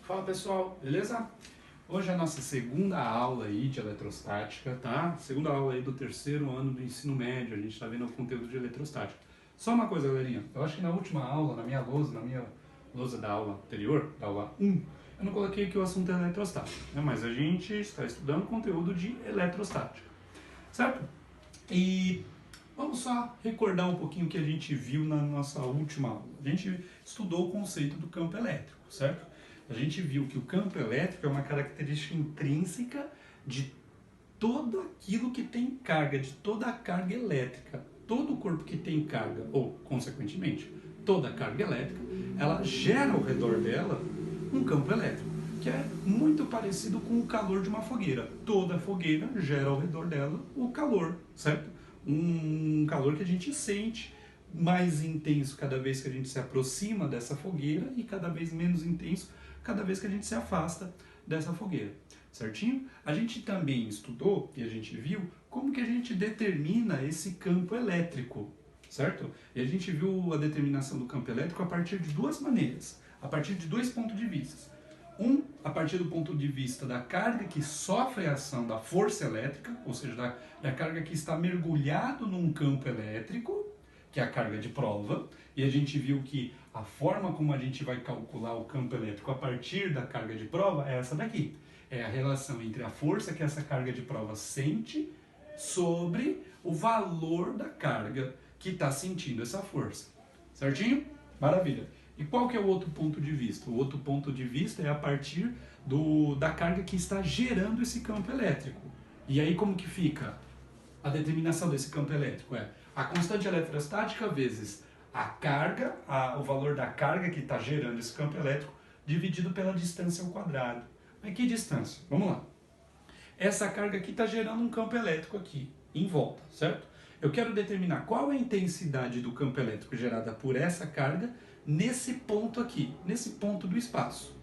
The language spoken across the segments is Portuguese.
Fala pessoal, beleza? Hoje é a nossa segunda aula aí de eletrostática, tá? Segunda aula aí do terceiro ano do ensino médio, a gente tá vendo o conteúdo de eletrostática. Só uma coisa, galerinha, eu acho que na última aula, na minha lousa da aula anterior, da aula 1, eu não coloquei que o assunto é eletrostática, né? Mas a gente está estudando conteúdo de eletrostática, certo? E vamos só recordar um pouquinho o que a gente viu na nossa última aula. A gente estudou o conceito do campo elétrico, certo? A gente viu que o campo elétrico é uma característica intrínseca de todo aquilo que tem carga, de toda a carga elétrica. Todo corpo que tem carga, ou, consequentemente, toda a carga elétrica, ela gera ao redor dela um campo elétrico, que é muito parecido com o calor de uma fogueira. Toda fogueira gera ao redor dela o calor, certo? Um calor que a gente sente mais intenso cada vez que a gente se aproxima dessa fogueira e cada vez menos intenso cada vez que a gente se afasta dessa fogueira, certinho? A gente também estudou e a gente viu como que a gente determina esse campo elétrico, certo? E a gente viu a determinação do campo elétrico a partir de duas maneiras, a partir de dois pontos de vista. A partir do ponto de vista da carga que sofre a ação da força elétrica, ou seja, da carga que está mergulhado num campo elétrico, que é a carga de prova, e a gente viu que a forma como a gente vai calcular o campo elétrico a partir da carga de prova é essa daqui. É a relação entre a força que essa carga de prova sente sobre o valor da carga que está sentindo essa força. Certinho? Maravilha. E qual que é o outro ponto de vista? O outro ponto de vista é a partir da carga que está gerando esse campo elétrico. E aí como que fica a determinação desse campo elétrico? É a constante eletrostática vezes a carga, o valor da carga que está gerando esse campo elétrico, dividido pela distância ao quadrado. Mas que distância? Vamos lá. Essa carga aqui está gerando um campo elétrico aqui, em volta, certo? Eu quero determinar qual é a intensidade do campo elétrico gerada por essa carga nesse ponto aqui, nesse ponto do espaço.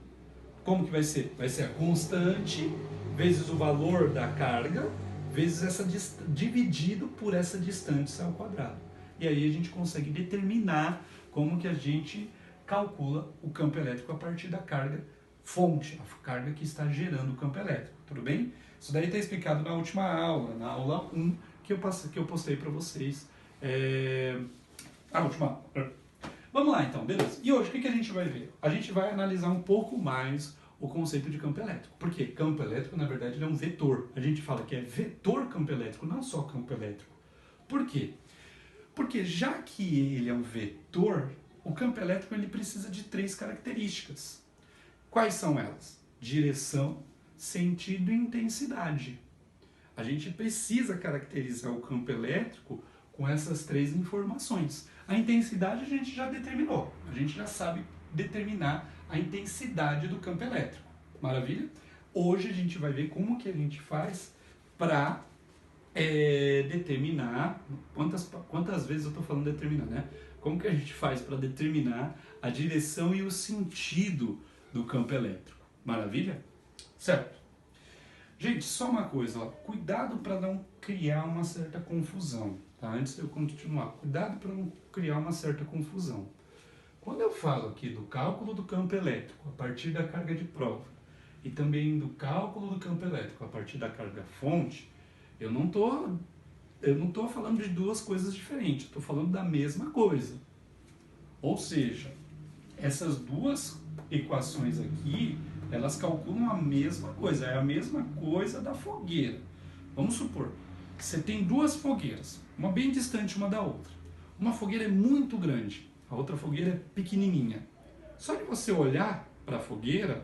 Como que vai ser? Vai ser a constante vezes o valor da carga vezes dividido por essa distância ao quadrado. E aí a gente consegue determinar como que a gente calcula o campo elétrico a partir da carga fonte, a carga que está gerando o campo elétrico, tudo bem? Isso daí está explicado na última aula, na aula 1, que eu postei para vocês. A última aula. Vamos lá então, beleza. E hoje o que a gente vai ver? A gente vai analisar um pouco mais o conceito de campo elétrico. Por quê? Campo elétrico, na verdade, ele é um vetor. A gente fala que é vetor campo elétrico, não só campo elétrico. Por quê? Porque já que ele é um vetor, o campo elétrico ele precisa de três características. Quais são elas? Direção, sentido e intensidade. A gente precisa caracterizar o campo elétrico com essas três informações. A intensidade a gente já determinou, a gente já sabe determinar a intensidade do campo elétrico. Maravilha? Hoje a gente vai ver como que a gente faz para determinar, quantas vezes eu estou falando determinar, né? Como que a gente faz para determinar a direção e o sentido do campo elétrico. Maravilha? Certo. Gente, só uma coisa, ó, cuidado para não criar uma certa confusão, tá? Antes de eu continuar, cuidado para não criar uma certa confusão. Quando eu falo aqui do cálculo do campo elétrico a partir da carga de prova e também do cálculo do campo elétrico a partir da carga fonte, eu não tô falando de duas coisas diferentes, estou falando da mesma coisa. Ou seja, essas duas equações aqui, elas calculam a mesma coisa, é a mesma coisa da fogueira. Vamos supor, você tem duas fogueiras, uma bem distante uma da outra. Uma fogueira é muito grande, a outra fogueira é pequenininha. Só de você olhar para a fogueira,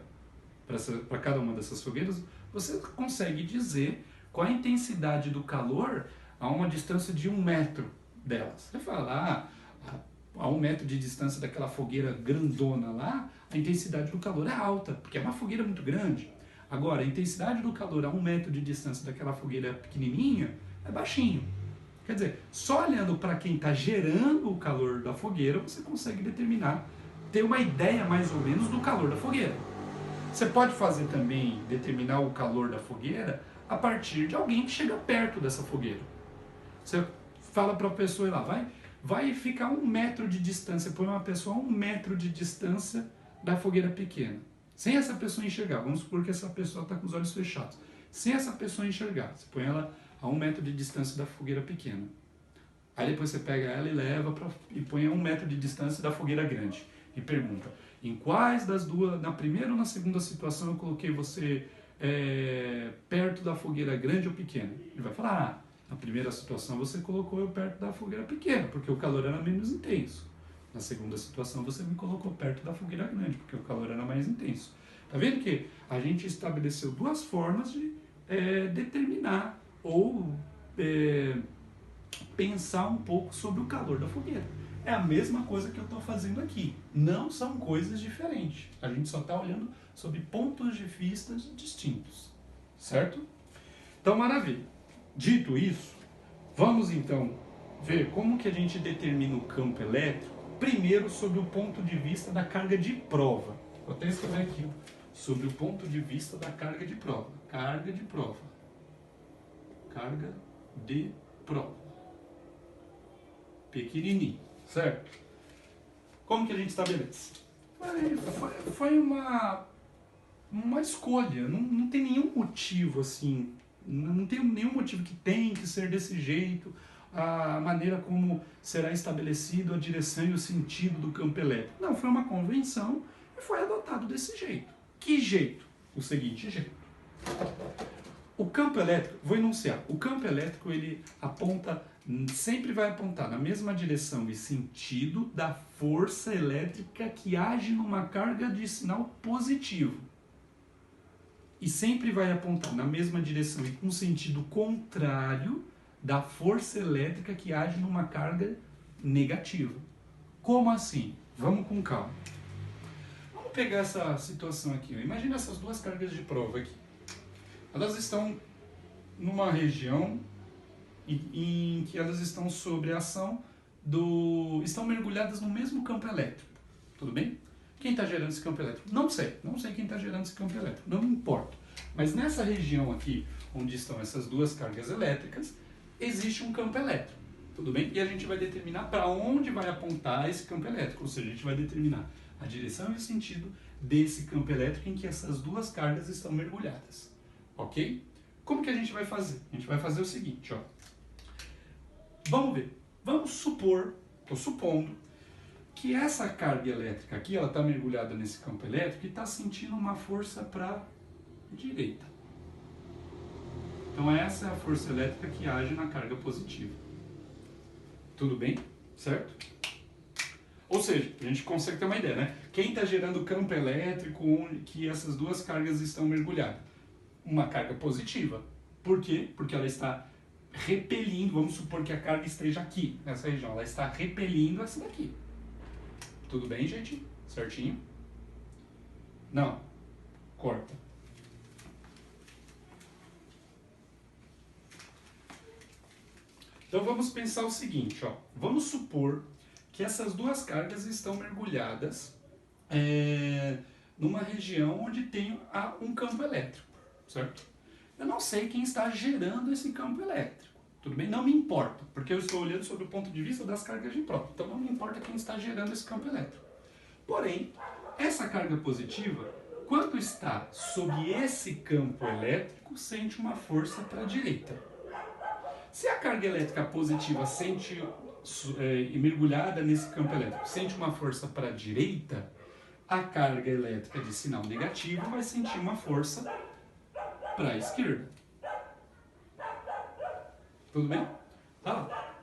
para cada uma dessas fogueiras, você consegue dizer qual a intensidade do calor a uma distância de 1 metro delas. Você fala, a 1 metro de distância daquela fogueira grandona lá, a intensidade do calor é alta, porque é uma fogueira muito grande. Agora, a intensidade do calor a 1 metro de distância daquela fogueira pequenininha é baixinho. Quer dizer, só olhando para quem está gerando o calor da fogueira, você consegue ter uma ideia mais ou menos do calor da fogueira. Você pode fazer também, determinar o calor da fogueira a partir de alguém que chega perto dessa fogueira. Você fala para a pessoa ir lá, vai ficar 1 metro de distância, põe uma pessoa a 1 metro de distância da fogueira pequena. Sem essa pessoa enxergar, vamos supor que essa pessoa está com os olhos fechados. Sem essa pessoa enxergar, você põe ela a 1 metro de distância da fogueira pequena. Aí depois você pega ela e leva e põe a 1 metro de distância da fogueira grande. E pergunta, em quais das duas, na primeira ou na segunda situação eu coloquei você perto da fogueira grande ou pequena? Ele vai falar, na primeira situação você colocou eu perto da fogueira pequena, porque o calor era menos intenso. Na segunda situação você me colocou perto da fogueira grande, porque o calor era mais intenso. Tá vendo que a gente estabeleceu duas formas de determinar ou pensar um pouco sobre o calor da fogueira. É a mesma coisa que eu estou fazendo aqui. Não são coisas diferentes. A gente só está olhando sobre pontos de vista distintos. Certo? Então, maravilha. Dito isso, vamos então ver como que a gente determina o campo elétrico, primeiro sob o ponto de vista da carga de prova. Vou até escrever aqui, sobre o ponto de vista da carga de prova. Carga de prova. Carga de prova. Pequenininho, certo? Como que a gente estabelece? Foi uma escolha, não tem nenhum motivo assim, não tem nenhum motivo que tem que ser desse jeito, a maneira como será estabelecido a direção e o sentido do campo elétrico. Não, foi uma convenção e foi adotado desse jeito. Que jeito? O seguinte jeito. O campo elétrico, vou enunciar, o campo elétrico ele aponta, sempre vai apontar na mesma direção e sentido da força elétrica que age numa carga de sinal positivo. E sempre vai apontar na mesma direção e com sentido contrário da força elétrica que age numa carga negativa. Como assim? Vamos com calma. Vamos pegar essa situação aqui. Imagina essas duas cargas de prova aqui. Elas estão numa região em que elas estão sob a ação estão mergulhadas no mesmo campo elétrico. Tudo bem? Quem está gerando esse campo elétrico? Não sei quem está gerando esse campo elétrico, não me importa. Mas nessa região aqui, onde estão essas duas cargas elétricas, existe um campo elétrico. Tudo bem? E a gente vai determinar para onde vai apontar esse campo elétrico, ou seja, a gente vai determinar a direção e o sentido desse campo elétrico em que essas duas cargas estão mergulhadas. Ok? Como que a gente vai fazer? A gente vai fazer o seguinte, ó. Vamos ver. Vamos supor, estou supondo, que essa carga elétrica aqui, ela está mergulhada nesse campo elétrico e está sentindo uma força para a direita. Então essa é a força elétrica que age na carga positiva. Tudo bem? Certo? Ou seja, a gente consegue ter uma ideia, né? Quem está gerando o campo elétrico onde que essas duas cargas estão mergulhadas? Uma carga positiva. Por quê? Porque ela está repelindo, vamos supor que a carga esteja aqui, nessa região, ela está repelindo essa daqui. Tudo bem, gente? Certinho? Não. Corta. Então vamos pensar o seguinte, ó. Vamos supor que essas duas cargas estão mergulhadas numa região onde tem um campo elétrico, certo? Eu não sei quem está gerando esse campo elétrico, tudo bem? Não me importa, porque eu estou olhando sobre o ponto de vista das cargas de prova, então não me importa quem está gerando esse campo elétrico. Porém, essa carga positiva, quando está sob esse campo elétrico, sente uma força para a direita. Se a carga elétrica positiva mergulhada nesse campo elétrico sente uma força para a direita, a carga elétrica de sinal negativo vai sentir uma força para a esquerda. Tudo bem? Tá.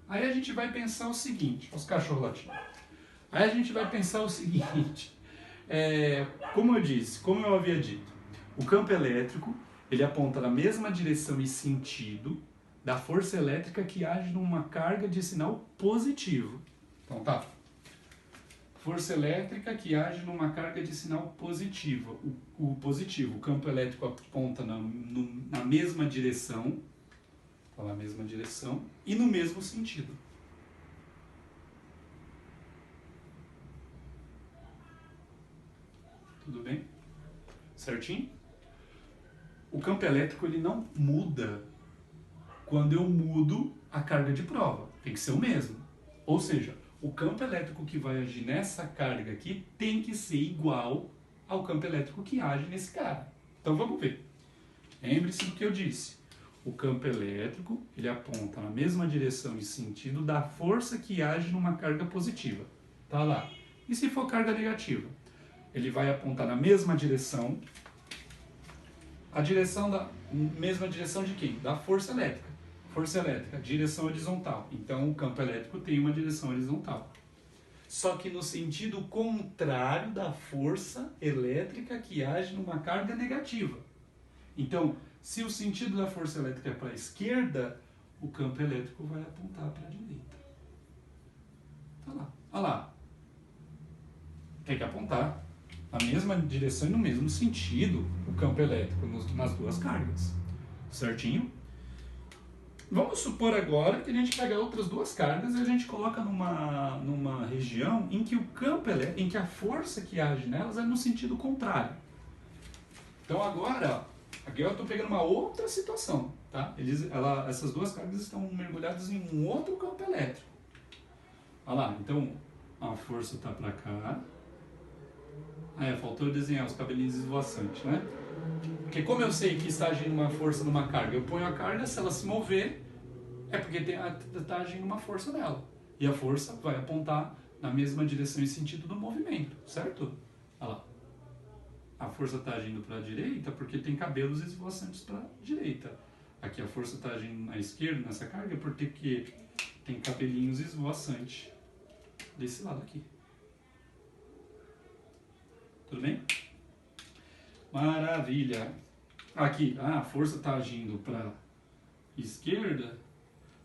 Aí a gente vai pensar o seguinte, os cachorros latindo. Aí a gente vai pensar o seguinte, como eu havia dito, o campo elétrico ele aponta na mesma direção e sentido da força elétrica que age numa carga de sinal positivo. Então tá. Força elétrica que age numa carga de sinal positivo. O campo elétrico aponta na mesma direção, e no mesmo sentido. Tudo bem? Certinho? O campo elétrico ele não muda quando eu mudo a carga de prova. Tem que ser o mesmo. Ou seja, o campo elétrico que vai agir nessa carga aqui tem que ser igual ao campo elétrico que age nesse cara. Então vamos ver. Lembre-se do que eu disse. O campo elétrico, ele aponta na mesma direção e sentido da força que age numa carga positiva. Tá lá. E se for carga negativa? Ele vai apontar na mesma direção. Mesma direção de quem? Da força elétrica. Força elétrica, direção horizontal. Então o campo elétrico tem uma direção horizontal. Só que no sentido contrário da força elétrica que age numa carga negativa. Então, se o sentido da força elétrica é para a esquerda, o campo elétrico vai apontar para a direita. Tá lá. Olha lá. Tem que apontar na mesma direção e no mesmo sentido o campo elétrico nas duas cargas. Certinho? Vamos supor agora que a gente pega outras duas cargas e a gente coloca numa região em que o campo elétrico, em que a força que age nelas é no sentido contrário. Então agora, aqui eu estou pegando uma outra situação, tá? Essas duas cargas estão mergulhadas em um outro campo elétrico. Olha lá, então a força está para cá. Faltou desenhar os cabelinhos esvoaçantes, né? Porque como eu sei que está agindo uma força numa carga, eu ponho a carga, se ela se mover, é porque está agindo uma força nela. E a força vai apontar na mesma direção e sentido do movimento, certo? Olha lá. A força está agindo para a direita porque tem cabelos esvoaçantes para a direita. Aqui a força está agindo na esquerda, nessa carga, porque tem cabelinhos esvoaçantes desse lado aqui. Tudo bem? Maravilha. Aqui, a força está agindo para a esquerda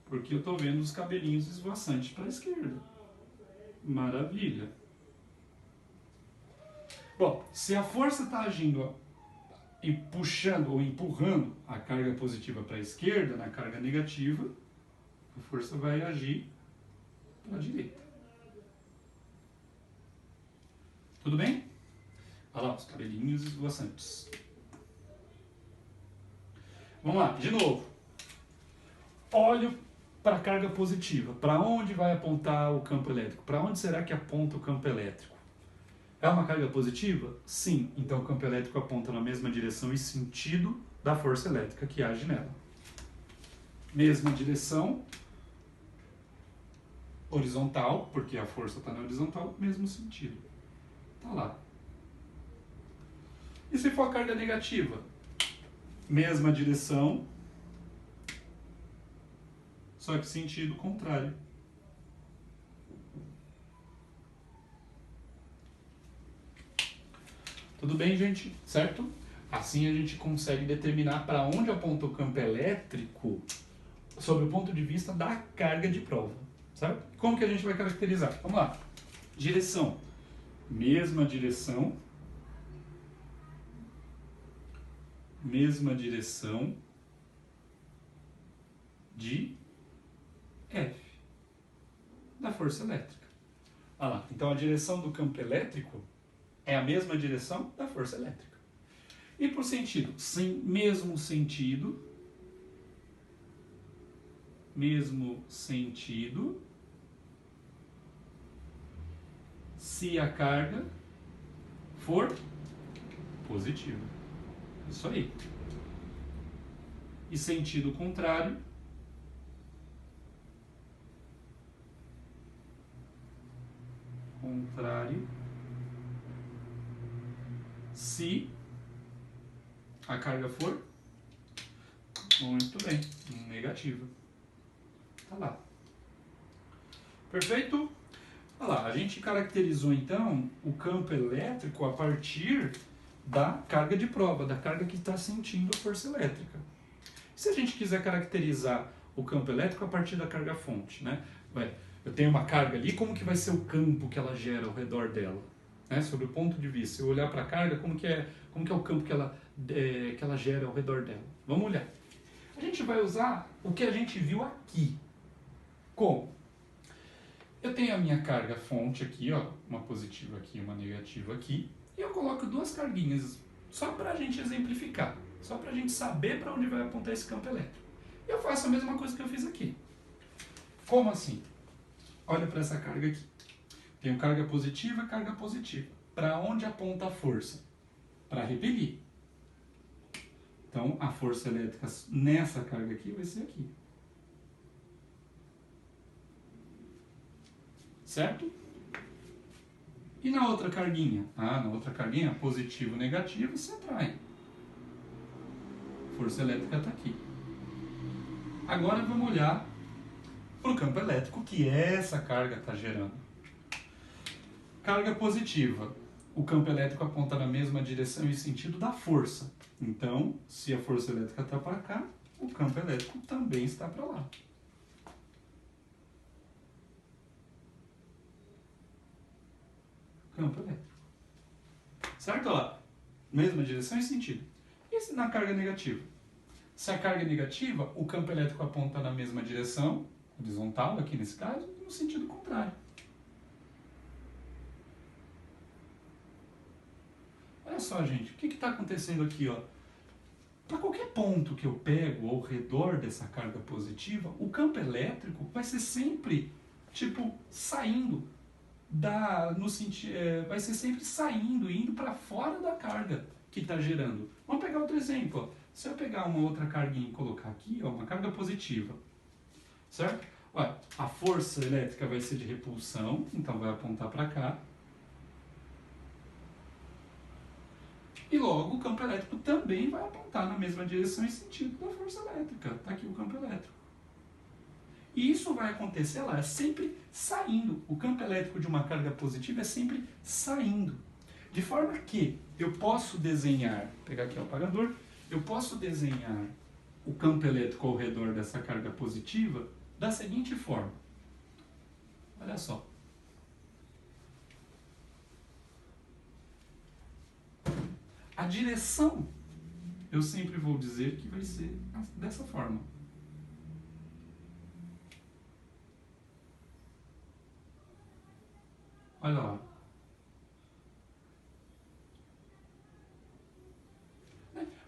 porque eu estou vendo os cabelinhos esvoaçantes para a esquerda. Maravilha. Bom, se a força está agindo e puxando ou empurrando a carga positiva para a esquerda, na carga negativa, a força vai agir para a direita. Tudo bem? Olha lá, os cabelinhos esvoaçantes. Vamos lá, de novo. Olho para a carga positiva. Para onde vai apontar o campo elétrico? Para onde será que aponta o campo elétrico? É uma carga positiva? Sim. Então o campo elétrico aponta na mesma direção e sentido da força elétrica que age nela. Mesma direção horizontal, porque a força está na horizontal, mesmo sentido. Tá lá. E se for a carga negativa? Mesma direção, só que sentido contrário. Tudo bem, gente? Certo? Assim a gente consegue determinar para onde aponta o campo elétrico sob o ponto de vista da carga de prova. Certo? Como que a gente vai caracterizar? Vamos lá. Direção. Mesma direção. Mesma direção de F, da força elétrica. Olha lá, então a direção do campo elétrico é a mesma direção da força elétrica. E por sentido? Mesmo sentido, se a carga for positiva. Isso aí. E sentido contrário, se a carga for, muito bem, negativa. Tá lá. Perfeito? Olha lá, a gente caracterizou então o campo elétrico a partir da carga de prova, da carga que está sentindo a força elétrica. Se a gente quiser caracterizar o campo elétrico a partir da carga fonte, né? Eu tenho uma carga ali, como que vai ser o campo que ela gera ao redor dela? Né? Sobre o ponto de vista, se eu olhar para a carga, como que é o campo que ela gera ao redor dela? Vamos olhar. A gente vai usar o que a gente viu aqui. Como? Eu tenho a minha carga fonte aqui, ó, uma positiva aqui e uma negativa aqui, e eu coloco duas carguinhas, só para a gente exemplificar, só para a gente saber para onde vai apontar esse campo elétrico. Eu faço a mesma coisa que eu fiz aqui. Como assim? olha para essa carga aqui. Tenho carga positiva, carga positiva. Para onde aponta a força? Para repelir. Então, a força elétrica nessa carga aqui vai ser aqui. Certo? E na outra carguinha? Na outra carguinha, positivo e negativo se atraem. Força elétrica está aqui. Agora vamos olhar para o campo elétrico que essa carga está gerando. Carga positiva. O campo elétrico aponta na mesma direção e sentido da força. Então, se a força elétrica está para cá, o campo elétrico também está para lá. Campo elétrico. Certo? Olha lá. Mesma direção e sentido. E na carga negativa? Se a carga é negativa, o campo elétrico aponta na mesma direção, horizontal aqui nesse caso, e no sentido contrário. Olha só, gente, o que está acontecendo aqui? Para qualquer ponto que eu pego ao redor dessa carga positiva, o campo elétrico vai ser sempre, saindo vai ser sempre saindo, indo para fora da carga que está gerando. Vamos pegar outro exemplo. Se eu pegar uma outra carguinha e colocar aqui, uma carga positiva, certo? Olha, a força elétrica vai ser de repulsão, então vai apontar para cá. E logo o campo elétrico também vai apontar na mesma direção e sentido da força elétrica. Está aqui o campo elétrico. E isso vai acontecer lá, sempre saindo. O campo elétrico de uma carga positiva é sempre saindo. De forma que eu posso desenhar, pegar aqui o apagador, eu posso desenhar o campo elétrico ao redor dessa carga positiva da seguinte forma. Olha só. A direção, eu sempre vou dizer que vai ser dessa forma. Olha lá.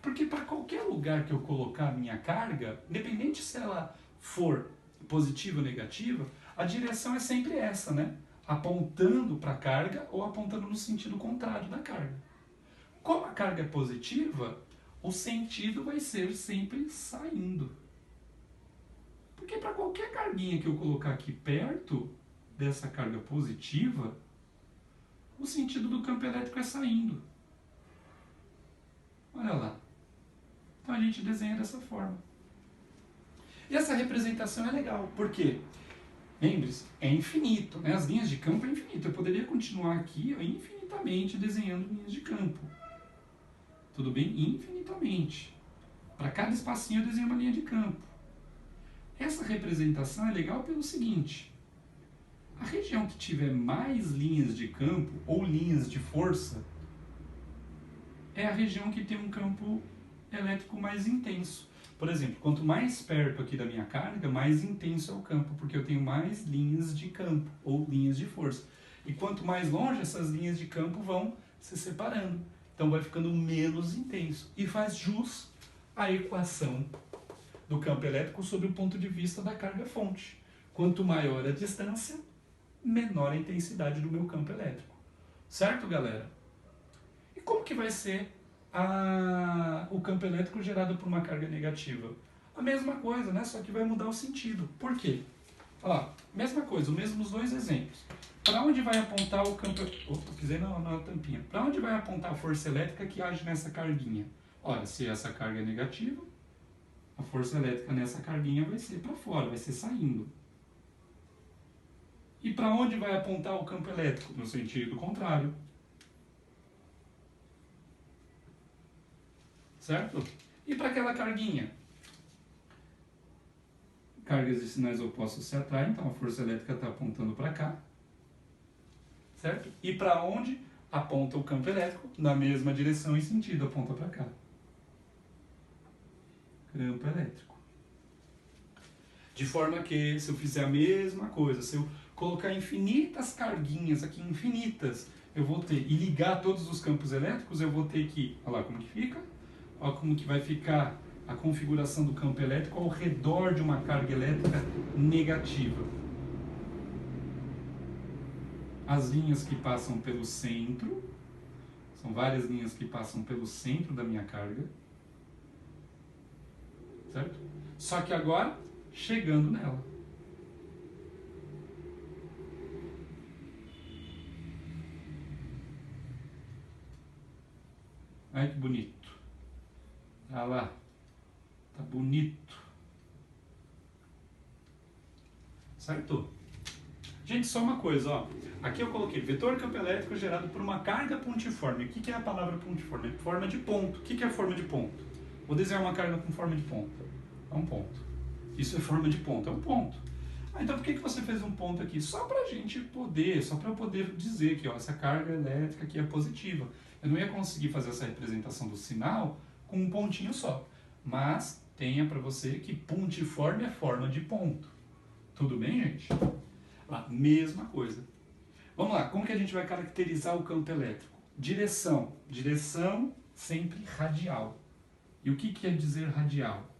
Porque para qualquer lugar que eu colocar a minha carga, independente se ela for positiva ou negativa, a direção é sempre essa, né? Apontando para a carga ou apontando no sentido contrário da carga. Como a carga é positiva, o sentido vai ser sempre saindo. Porque para qualquer carguinha que eu colocar aqui perto dessa carga positiva, o sentido do campo elétrico é saindo. Olha lá. Então a gente desenha dessa forma. E essa representação é legal, porque, lembre-se, é infinito, né? As linhas de campo é infinito. Eu poderia continuar aqui infinitamente desenhando linhas de campo. Tudo bem? Infinitamente. Para cada espacinho eu desenho uma linha de campo. Essa representação é legal pelo seguinte: a região que tiver mais linhas de campo ou linhas de força é a região que tem um campo elétrico mais intenso. Por exemplo, quanto mais perto aqui da minha carga, mais intenso é o campo, porque eu tenho mais linhas de campo ou linhas de força. E quanto mais longe, essas linhas de campo vão se separando. Então vai ficando menos intenso. E faz jus à equação do campo elétrico sob o ponto de vista da carga-fonte. Quanto maior a distância, menor a intensidade do meu campo elétrico. Certo, galera? E como que vai ser o campo elétrico gerado por uma carga negativa? A mesma coisa, né? Só que vai mudar o sentido. Por quê? Olha lá, mesma coisa, os mesmos dois exemplos. Para onde vai apontar o campo... Opa, pisei na tampinha. Para onde vai apontar a força elétrica que age nessa carguinha? Olha, se essa carga é negativa, a força elétrica nessa carguinha vai ser para fora, vai ser saindo. E para onde vai apontar o campo elétrico? No sentido contrário. Certo? E para aquela carguinha? Cargas e sinais opostos se atraem, então a força elétrica está apontando para cá. Certo? E para onde aponta o campo elétrico? Na mesma direção e sentido, aponta para cá. Campo elétrico. De forma que, se eu fizer a mesma coisa, se eu colocar infinitas carguinhas aqui, infinitas, eu vou ter, e ligar todos os campos elétricos, eu vou ter que, olha lá como que fica, olha como que vai ficar a configuração do campo elétrico ao redor de uma carga elétrica negativa. as linhas que passam pelo centro, são várias linhas que passam pelo centro da minha carga, certo? Só que agora, chegando nela. Olha que bonito. Olha lá. Tá bonito. Certo? Gente, só uma coisa, ó. Aqui eu coloquei vetor campo elétrico gerado por uma carga pontiforme. O que é a palavra pontiforme? É forma de ponto. O que é forma de ponto? Vou desenhar uma carga com forma de ponto. É um ponto. Isso é forma de ponto, é um ponto. Então por que você fez um ponto aqui? Só pra gente poder, só para eu poder dizer que ó, essa carga elétrica aqui é positiva. Eu não ia conseguir fazer essa representação do sinal com um pontinho só. Mas tenha para você que pontiforme é forma de ponto. Tudo bem, gente? Lá, mesma coisa. Vamos lá, como que a gente vai caracterizar o campo elétrico? Direção. Direção sempre radial. E o que quer dizer radial?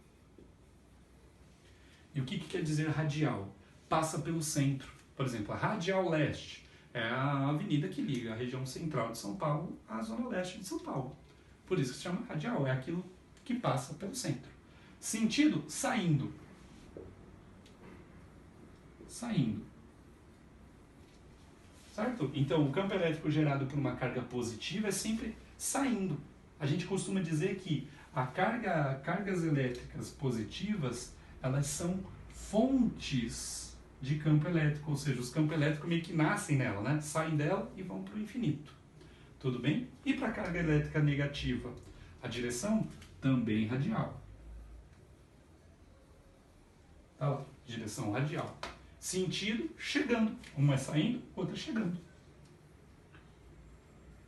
E o que quer dizer radial? Passa pelo centro. Por exemplo, a Radial Leste é a avenida que liga a região central de São Paulo à zona leste de São Paulo. Por isso que se chama radial, é aquilo que passa pelo centro. Sentido, saindo. Saindo. Certo? Então, o campo elétrico gerado por uma carga positiva é sempre saindo. A gente costuma dizer que cargas elétricas positivas, elas são fontes de campo elétrico, ou seja, os campos elétricos meio que nascem nela, né? Saem dela e vão para o infinito. Tudo bem? E para a carga elétrica negativa? A direção também radial. Tá lá, direção radial. Sentido, chegando. Uma é saindo, outra chegando.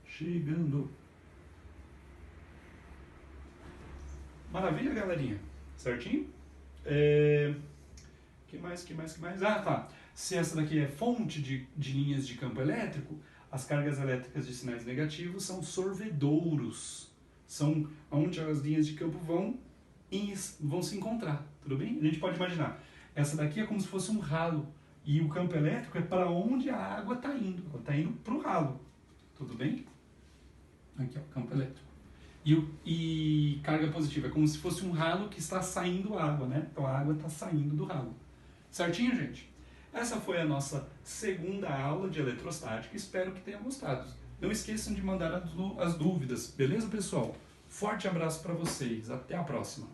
Chegando. Maravilha, galerinha? Certinho? Que mais? Ah, tá. Se essa daqui é fonte de linhas de campo elétrico, as cargas elétricas de sinais negativos são sorvedouros. São onde as linhas de campo vão se encontrar. Tudo bem? A gente pode imaginar. Essa daqui é como se fosse um ralo. E o campo elétrico é para onde a água está indo. Ela está indo para o ralo. Tudo bem? Aqui, ó, campo elétrico. E carga positiva é como se fosse um ralo que está saindo água, né? Então a água está saindo do ralo. Certinho, gente? Essa foi a nossa segunda aula de eletrostática. Espero que tenham gostado. Não esqueçam de mandar as dúvidas, beleza, pessoal? Forte abraço para vocês. Até a próxima.